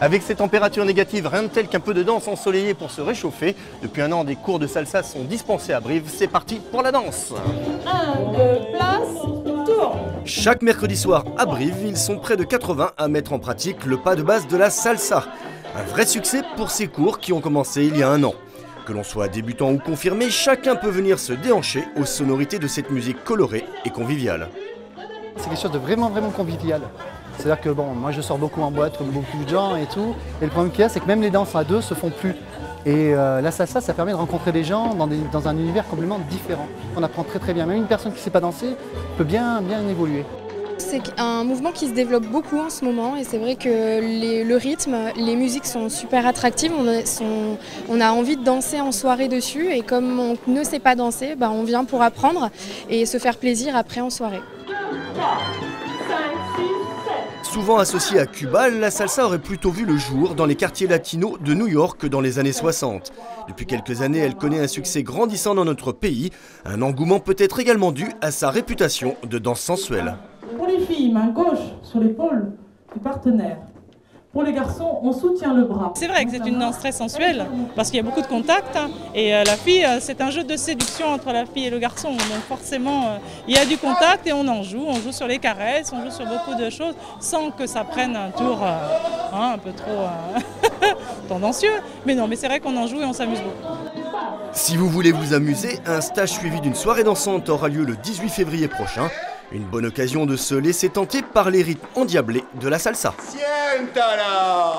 Avec ces températures négatives, rien de tel qu'un peu de danse ensoleillée pour se réchauffer. Depuis un an, des cours de salsa sont dispensés à Brive. C'est parti pour la danse. 1, 2, place, tour. Chaque mercredi soir à Brive, ils sont près de 80 à mettre en pratique le pas de base de la salsa. Un vrai succès pour ces cours qui ont commencé il y a un an. Que l'on soit débutant ou confirmé, chacun peut venir se déhancher aux sonorités de cette musique colorée et conviviale. C'est quelque chose de vraiment convivial. C'est-à-dire que bon, moi je sors beaucoup en boîte comme beaucoup de gens et tout. Et le problème qu'il y a, c'est que même les danses à deux se font plus. Et la salsa, ça permet de rencontrer des gens dans un univers complètement différent. On apprend très bien. Même une personne qui ne sait pas danser peut bien évoluer. C'est un mouvement qui se développe beaucoup en ce moment et c'est vrai que le rythme, les musiques sont super attractives. On a envie de danser en soirée dessus et comme on ne sait pas danser, on vient pour apprendre et se faire plaisir après en soirée. 2, 3, 5, 6, 7. Souvent associée à Cuba, la salsa aurait plutôt vu le jour dans les quartiers latinos de New York dans les années 60. Depuis quelques années, elle connaît un succès grandissant dans notre pays. Un engouement peut être également dû à sa réputation de danse sensuelle. Pour les filles, main gauche sur l'épaule du partenaire. Pour les garçons, on soutient le bras. C'est vrai que c'est une danse très sensuelle parce qu'il y a beaucoup de contacts et la fille, c'est un jeu de séduction entre la fille et le garçon. Donc forcément, il y a du contact et on joue sur les caresses, on joue sur beaucoup de choses sans que ça prenne un tour un peu trop tendancieux. Mais non, mais c'est vrai qu'on en joue et on s'amuse beaucoup. Si vous voulez vous amuser, un stage suivi d'une soirée dansante aura lieu le 18 février prochain. Une bonne occasion de se laisser tenter par les rythmes endiablés de la salsa. Siéntala!